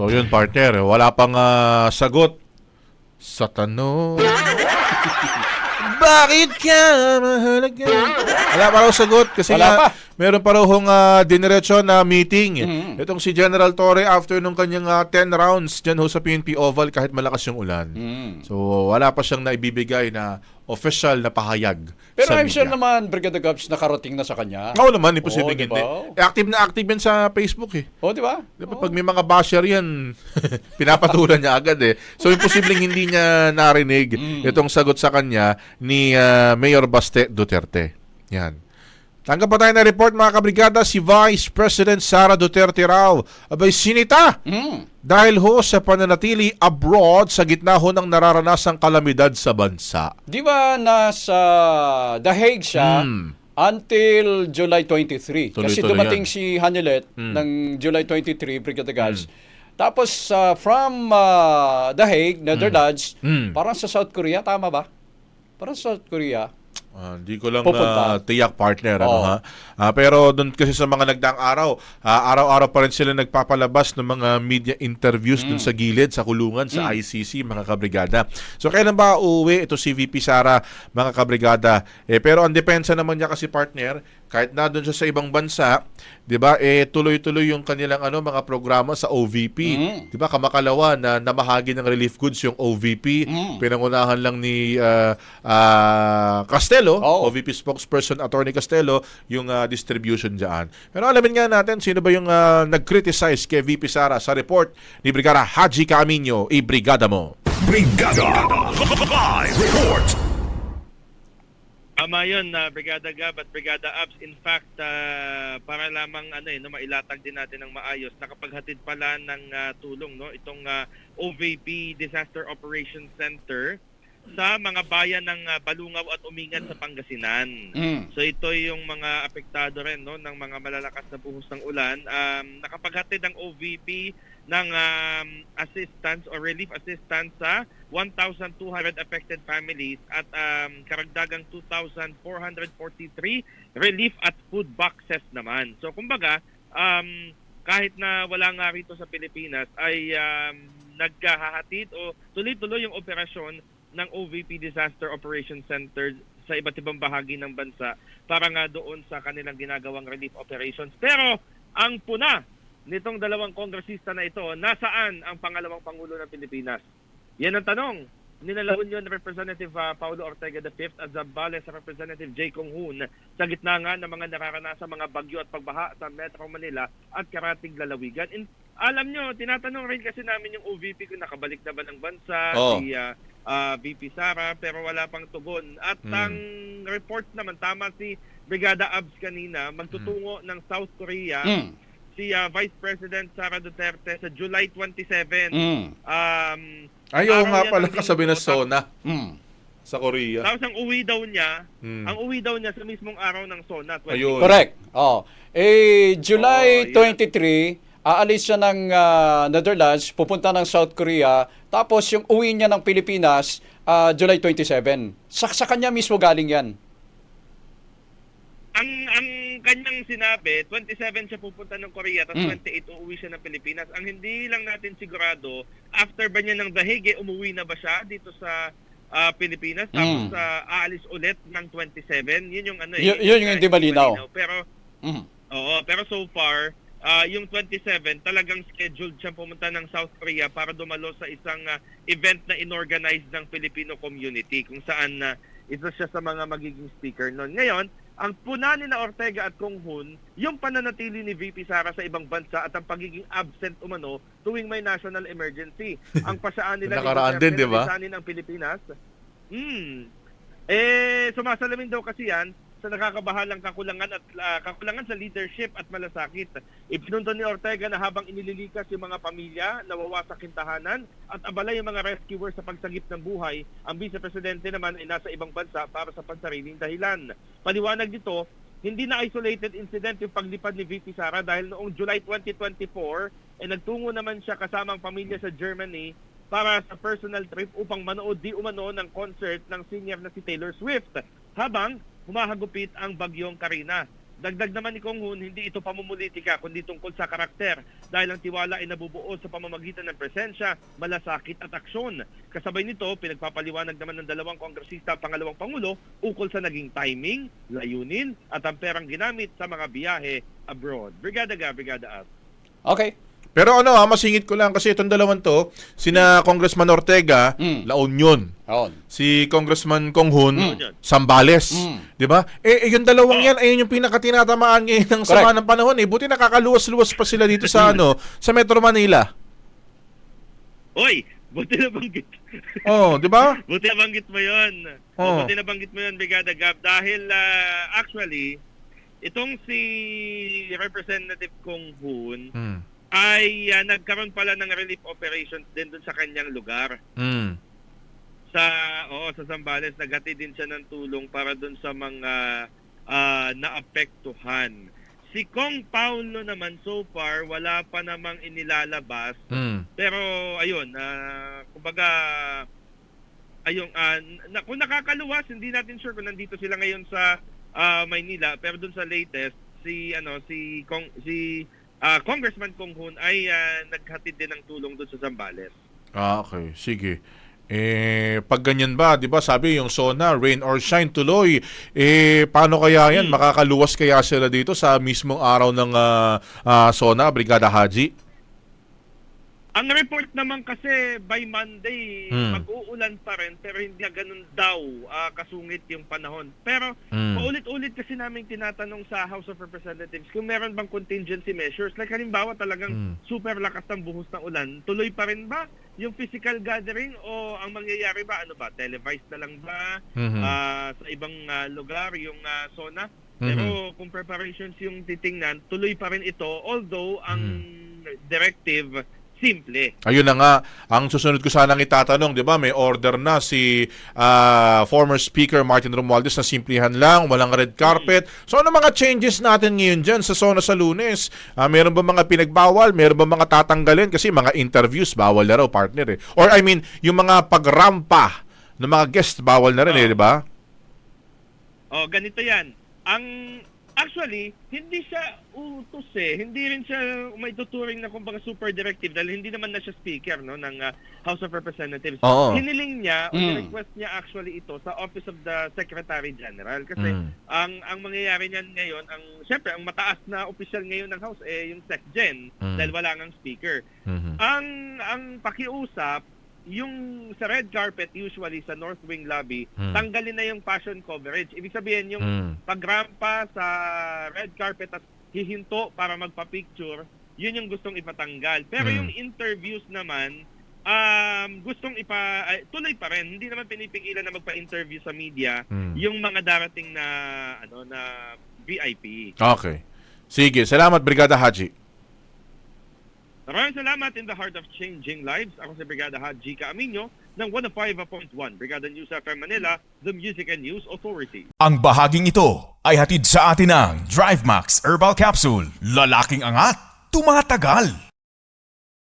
So yun partner, wala pang sagot sa tanong. Bakit ka mahalaga? Wala pa raw sagot kasi Wala pa. meron pa raw diniretso na meeting. Itong si General Torre after nung kanyang 10 rounds dyan ho sa PNP Oval kahit malakas yung ulan. So wala pa siyang naibibigay na official na pahayag Pero sa I'm sure media. naman, Brigada Gabs, nakarating na sa kanya. Oo naman, imposible Oo, hindi. diba? Active na active yan sa Facebook eh. O, di ba? Diba, pag may mga basher yan, pinapatulan niya agad eh. So, imposibleng hindi niya narinig itong sagot sa kanya ni Mayor Baste Duterte. Yan. Tanggap pa tayo na report mga kabrigada, si Vice President Sara Duterte raw abay sinita dahil ho sa pananatili abroad sa gitna ho ng nararanasang kalamidad sa bansa. Di ba nasa The Hague siya until July 23? Kasi Tuloy-tuloy dumating yan. si Hanilet ng July 23, Brigada Gabs. Tapos from The Hague, Netherlands, parang sa South Korea, tama ba? Parang sa South Korea. Hindi ko lang Pupunta. tiyak partner Oo. ha. Pero doon kasi sa mga nagdaang araw, araw-araw pa rin sila nagpapalabas ng mga media interviews doon sa gilid sa kulungan sa ICC mga kabrigada. So kailan ba uuwi ito si VP Sara mga kabrigada? Pero ang depensa naman niya kasi partner, kahit na doon siya sa ibang bansa, 'di ba? Tuloy-tuloy yung kanilang mga programa sa OVP. 'Di ba? Kamakalawa na namahagi ng relief goods yung OVP. Pinangunahan lang ni Castello, OVP spokesperson Attorney Castello, yung distribution diyan. Pero alamin nga natin sino ba yung nag-criticize kay VP Sara sa report ni Brigada Haji Camino. Ibrigada mo. Brigada Live Report. Tama yun, Brigada Gab at Brigada Abs. In fact, para lamang mailatag din natin ng maayos, nakapaghatid pala ng tulong itong OVP Disaster Operations Center sa mga bayan ng Balungaw at Umingan sa Pangasinan. So ito yung mga apektado rin ng mga malalakas na buhos ng ulan. Nakapaghatid ang OVP ng assistance or relief assistance sa 1,200 affected families at karagdagang 2,443 relief at food boxes naman. So kumbaga, kahit na wala nga rito sa Pilipinas ay naghahatid o tuloy-tuloy yung operasyon ng OVP Disaster Operations Center sa iba't ibang bahagi ng bansa para nga doon sa kanilang ginagawang relief operations. Pero ang puna nitong dalawang kongresista na ito, nasaan ang pangalawang Pangulo ng Pilipinas? Yan ang tanong ni La Union Representative Paulo Ortega V at Zambales Representative J. Kong Hoon sa gitna nga ng mga nararanasang mga bagyo at pagbaha sa Metro Manila at karatig lalawigan. Alam nyo, tinatanong rin kasi namin yung OVP kung nakabalik na ba ng bansa, si VP Sara, pero wala pang tugon. At ang report naman, tama si Brigada Abs kanina, magtutungo ng South Korea si Vice President Sara Duterte sa July 27. Ayaw araw nga yan pala ng kasabi na linggo, Sona sa Korea. Tapos ang uwi daw niya sa mismong araw ng SONA. 20. Ayun. Correct. July 23, aalis siya ng Netherlands, pupunta ng South Korea, tapos yung uwi niya ng Pilipinas, July 27. Sa kanya mismo galing yan. Ang kanyang sinabi, 27 siya pupunta ng Korea, tapos 28 uuwi siya ng Pilipinas. Ang hindi lang natin sigurado, after ba niya ng The Hague, umuwi na ba siya dito sa Pilipinas, tapos aalis ulit ng 27. Yun yung Yun yung hindi malinaw. Pero pero so far, yung 27 talagang scheduled siya pumunta ng South Korea para dumalo sa isang event na inorganize ng Filipino community kung saan isa siya sa mga magiging speaker noon. Ngayon, ang puna ni na Ortega at Kong Hoon, yung pananatili ni VP Sara sa ibang bansa at ang pagiging absent umano tuwing may national emergency. Ang pasaan nila Nakaraan din, di ba? ang Pilipinas. Sumasalamin daw kasi yan sa nakakabahalang kakulangan at kakulangan sa leadership at malasakit. Ipinunto ni Ortega na habang inililikas yung mga pamilya, nawawasak yung tahanan at abala yung mga rescuers sa pagsagip ng buhay, ang vice-presidente naman ay nasa ibang bansa para sa pansariling dahilan. Paliwanag dito, hindi na isolated incident yung paglipad ni VP Sara dahil noong July 2024, nagtungo naman siya kasamang pamilya sa Germany para sa personal trip upang manood di umano ng concert ng singer na si Taylor Swift habang humahagupit ang bagyong Karina. Dagdag naman ni Kong Hoon, hindi ito pamumulitika kundi tungkol sa karakter dahil ang tiwala ay nabubuo sa pamamagitan ng presensya, malasakit at aksyon. Kasabay nito, pinagpapaliwanag naman ng dalawang kongresista at pangalawang pangulo ukol sa naging timing, layunin at ang perang ginamit sa mga biyahe abroad. Brigada Gab, Brigada Ab. Okay. Pero masingit ko lang kasi itong dalawang to, sina Congressman Ortega, La Union. On. Si Congressman Kong Hoon, Mm. Sambales. 'Di ba? Yung dalawang Oh. yan, ayun yung pinakatinatamaan ngayon ng sama ng panahon eh. Buti nakakaluwas-luwas pa sila dito sa sa Metro Manila. Oy, buti na banggit. Oh, 'di ba? Buti na banggit mo 'yon. Oh. Buti na banggit mo 'yon, Brigada Gab, dahil actually itong si Representative Kong Hoon Mm. ay nagkaroon pala ng relief operations din doon sa kanyang lugar. Mm. Sa Zambales, naghatid din siya ng tulong para doon sa mga naapektuhan. Si Kong Paulo naman so far wala pa namang inilalabas. Mm. Pero ayun, kumbaga kung nakakaluwas, hindi natin sure kung nandito sila ngayon sa Maynila, pero doon sa latest si Congressman Kong Hoon ay naghatid din ng tulong doon sa Zambales. Okay, sige. Pag ganyan ba, 'di ba? Sabi yung SONA, rain or shine tuloy. Paano kaya 'yan? Makakaluwas kaya sila dito sa mismong araw ng SONA, Brigada Haji? Ang report naman kasi by Monday Hmm. mag-uulan pa rin pero hindi na ganun daw kasungit yung panahon. Pero paulit-ulit kasi namin tinatanong sa House of Representatives kung meron bang contingency measures. Like halimbawa talagang super lakas ng buhos ng ulan, tuloy pa rin ba yung physical gathering o ang mangyayari ba? Ano ba? Televised na lang ba? Sa ibang lugar yung SONA? Pero kung preparations yung titingnan, tuloy pa rin ito although ang directive simple. Ayun na nga, ang susunod ko sanang itatanong, 'di ba? May order na si former Speaker Martin Romualdez na simplihan lang, walang red carpet. So ano mga changes natin ngayon diyan sa SONA sa Lunes? Meron ba mga pinagbawal? Meron ba mga tatanggalin kasi mga interviews bawal na raw, partner eh. Or I mean, yung mga pagrampa ng mga guests bawal na rin eh, 'di ba? Ganito 'yan. Actually, hindi siya utos eh. Hindi rin siya may tuturing na kumbaga super directive dahil hindi naman na siya speaker ng House of Representatives. Oo. Hiniling niya o request niya actually ito sa Office of the Secretary General kasi ang mangyayari niyan ngayon, syempre ang mataas na opisyal ngayon ng House yung SecGen dahil wala ngang speaker. Ang pakiusap yung sa red carpet usually sa North Wing lobby, tanggalin na yung passion coverage. Ibig sabihin yung pagrampa sa red carpet at hihinto para magpa-picture, yun yung gustong ipatanggal. Pero yung interviews naman, gustong tuloy pa rin. Hindi naman pinipigilan na magpa-interview sa media yung mga darating na na VIP. Okay. Sige, salamat Brigada Haji. Maraming salamat in the heart of changing lives. Ako si Brigada Haji Caaminyo ng 105.1 Brigada News FM Manila, the Music and News Authority. Ang bahaging ito ay hatid sa atin ng DriveMax Herbal Capsule. Lalaking angat, tumatagal.